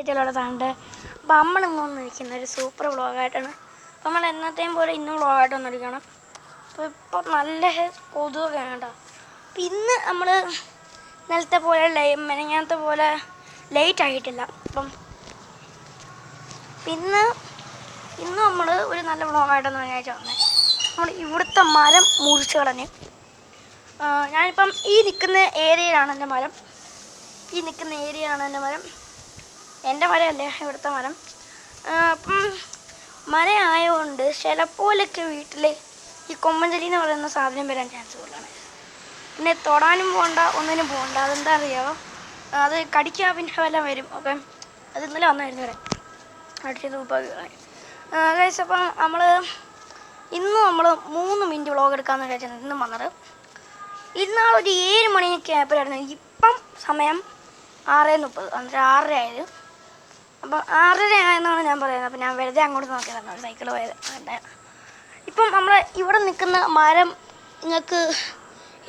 ടൈറ്റിലുള്ള താണ്ട്. അപ്പം നമ്മളിന്ന് വന്നിരിക്കുന്ന ഒരു സൂപ്പർ വ്ളോഗായിട്ടാണ്. നമ്മൾ എന്നത്തെയും പോലെ ഇന്നും വ്ളോഗായിട്ട് വന്നിരിക്കണം. അപ്പോൾ ഇപ്പോൾ നല്ല കൊതുകൊക്കെ കേട്ടോ. അപ്പം ഇന്ന് നമ്മൾ ഇന്നലത്തെ പോലെ മെനങ്ങാത്ത പോലെ ലേറ്റ് ആയിട്ടില്ല. അപ്പം ഇന്ന് നമ്മൾ ഒരു നല്ല വ്ളോഗായിട്ടൊന്ന് കഴിഞ്ഞാഴ്ച വന്നേ. നമ്മൾ ഇവിടുത്തെ മരം മുറിച്ച് കളഞ്ഞ്. ഞാനിപ്പം ഈ നിൽക്കുന്ന ഏരിയയിലാണ് എൻ്റെ മരം. എൻ്റെ മരമല്ലേ ഇവിടുത്തെ മരം. അപ്പം മരം ആയതുകൊണ്ട് ചിലപ്പോഴൊക്കെ വീട്ടിൽ ഈ കൊമ്പൻചെടി എന്ന് പറയുന്ന സാധനം വരാൻ ചാൻസ് കൂടുതലാണ്. പിന്നെ തൊടാനും പോകണ്ട, ഒന്നിനും പോകണ്ട. അതെന്താ അറിയാമോ? അത് കടിക്കാൻ പിന്നെ വല്ലതും വരും. ഓക്കെ, അത് ഇന്നലെ വന്നായിരുന്നു വരെ അടിച്ചത് ഉപ്പാക്കി. അപ്പം ഇന്ന് നമ്മൾ 3 മിനിറ്റ് വ്ളോഗ് എടുക്കാമെന്ന് വിചാരിച്ചാൽ ഇന്നും വന്നത്. ഇന്നാളൊരു 7 മണിയൊക്കെ ആയപ്പോഴായിരുന്നു. ഇപ്പം സമയം 6:30, അന്നേരം 6:30 ആയത്. അപ്പം 6:30 ആയെന്നാണ് ഞാൻ പറയുന്നത്. അപ്പം ഞാൻ വെറുതെ അങ്ങോട്ട് നോക്കിയതാണ് സൈക്കിൾ പോയത്. ഇപ്പം നമ്മൾ ഇവിടെ നിൽക്കുന്ന മരം നിങ്ങൾക്ക്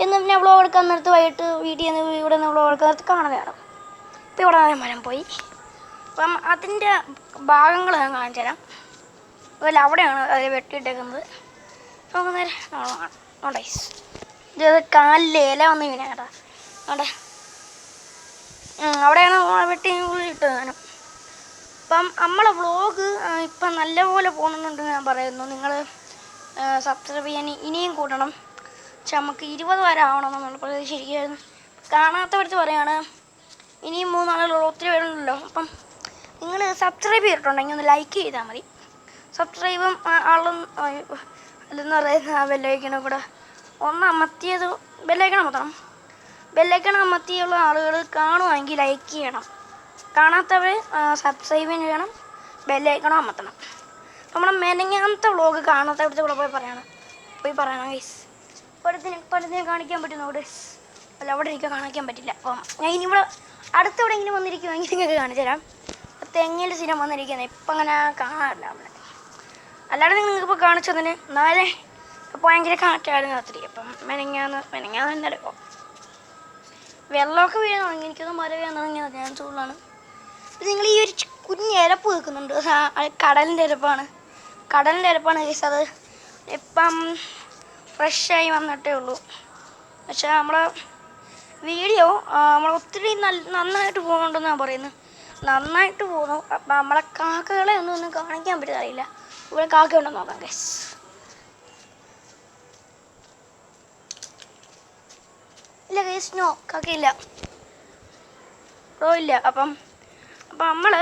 എന്നും ഞാൻ വ്ളോഗ് എടുക്കാൻ നേരത്ത് വൈകിട്ട് വീട്ടിൽ നിന്ന് ഇവിടെ നിന്ന് വ്ളോഗ് എടുക്കാൻ നേരത്ത് കാണുന്നതാണ്. ഇപ്പം ഇവിടെ മരം പോയി. അപ്പം അതിൻ്റെ ഭാഗങ്ങൾ ഞാൻ കാണിച്ചു തരാം. അതുപോലെ അവിടെയാണ് അത് വെട്ടിയിട്ടേക്കുന്നത്. നമുക്ക് നേരെ നോണ്ടേ ഇത് കാലിൽ ഇല വന്ന് വീണ കേട്ടോ. അവിടെ അവിടെയാണ് വെട്ടി ഇട്ടത് ഞാനും. അപ്പം നമ്മളെ വ്ളോഗ് ഇപ്പം നല്ലപോലെ പോകുന്നുണ്ടെന്ന് ഞാൻ പറയുന്നു. നിങ്ങൾ സബ്സ്ക്രൈബ് ചെയ്യാൻ ഇനിയും കൂട്ടണം. പക്ഷെ നമുക്ക് 20 വരെ ആവണമെന്നുള്ള പ്രതീക്ഷിച്ചിരിക്കുകയായിരുന്നു. കാണാത്തവർക്ക് പറയുകയാണ്, ഇനിയും 3 നാളുകളുള്ള ഒത്തിരി പേരുണ്ടല്ലോ. അപ്പം നിങ്ങൾ സബ്സ്ക്രൈബ് ചെയ്തിട്ടുണ്ടെങ്കിൽ ഒന്ന് ലൈക്ക് ചെയ്താൽ മതി. സബ്സ്ക്രൈബും ആളും അല്ലെന്ന് പറയുന്ന ബെല്ലൈക്കണം കൂടെ ഒന്ന് അമർത്തിയത്. ബെല്ലൈക്കണം അമർത്തണം. ബെല്ലൈക്കണം അമർത്തിയുള്ള ആളുകൾ കാണുവാണെങ്കിൽ ലൈക്ക് ചെയ്യണം. കാണാത്തവർ സബ്സ്ക്രൈബ് ചെയ്യണം, ബെല്ലൈക്കണം അമർത്തണം. നമ്മുടെ മെനങ്ങാത്ത വ്ളോഗ് കാണാത്തവിടുത്തെ കൂടെ പോയി പറയണം ഗൈസ്. പടത്തിനെ കാണിക്കാൻ പറ്റുന്ന അവിടെ അല്ല, അവിടെ ഇരിക്കാൻ കാണിക്കാൻ പറ്റില്ല. അപ്പം ഞാൻ ഇനി ഇവിടെ അടുത്തെവിടെയെങ്കിലും വന്നിരിക്കുമെങ്കിൽ നിങ്ങൾക്ക് കാണിച്ചു തരാം. തെങ്ങിൻ്റെ സ്ഥിരം വന്നിരിക്കുന്നത് ഇപ്പം അങ്ങനെ കാണാറില്ല അവിടെ. അല്ലാതെ നിങ്ങൾക്കിപ്പോൾ കാണിച്ചു തന്നെ. നാളെ ഇപ്പോൾ ഭയങ്കര കാറ്റായിരുന്നു രാത്രി. അപ്പം മെനങ്ങാന്ന് ഇന്നലെ വെള്ളമൊക്കെ വീഴാൻ തുടങ്ങി. എനിക്കൊന്നും മരം വീഴാൻ തുടങ്ങിയത് ഞാൻ ചൂടാണ്. ഇത് നിങ്ങൾ ഈ ഒരു കുഞ്ഞ് ഇരപ്പ് വെക്കുന്നുണ്ട്. കടലിൻ്റെ ഇരപ്പാണ് കേസ്. അത് ഇപ്പം ഫ്രഷായി വന്നിട്ടേ ഉള്ളൂ. പക്ഷേ നമ്മളെ വീഡിയോ ഒത്തിരി നന്നായിട്ട് പോകുന്നുണ്ടെന്ന് ഞാൻ പറയുന്നത്. നന്നായിട്ട് പോകുന്നു. അപ്പം നമ്മളെ കാക്കകളെ ഒന്നും കാണിക്കാൻ പറ്റുന്നറിയില്ല. ഇവിടെ കാക്ക ഉണ്ടെന്ന് നോക്കാം ഗൈസ്. ഇല്ല ഗൈസ്, നോ, കാക്കയില്ല, ഇല്ല. അപ്പം നമ്മൾ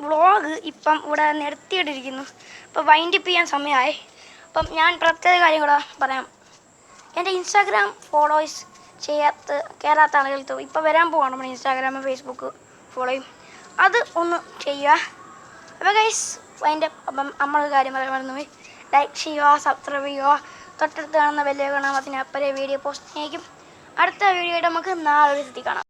വ്ളോഗ് ഇപ്പം ഇവിടെ നിർത്തിയിട്ടിരിക്കുന്നു. ഇപ്പം വൈൻഡപ്പ് ചെയ്യാൻ സമയമായി. അപ്പം ഞാൻ പ്രത്യേക കാര്യം കൂടെ പറയാം. എൻ്റെ ഇൻസ്റ്റാഗ്രാം ഫോളോവേഴ്സ് കയറാത്ത ആളുകൾക്ക് ഇപ്പോൾ വരാൻ പോവാണ്. നമ്മുടെ ഇൻസ്റ്റാഗ്രാം ഫേസ്ബുക്ക് ഫോളോയും അത് ഒന്ന് ചെയ്യുക. അപ്പോൾ ഗൈസ് അപ്പം നമ്മളൊരു കാര്യം പറയാൻ മറന്നുപോയി. ലൈക്ക് ചെയ്യുക, സബ്സ്ക്രൈബ് ചെയ്യുക, തൊട്ടടുത്ത് കാണുന്ന ബെല്ല് കാണാം. അതിനപ്പുറേ വീഡിയോ പോസ്റ്റ് ചെയ്യും. അടുത്ത വീഡിയോയുടെ നമുക്ക് നാളെ ഒരു കാണാം.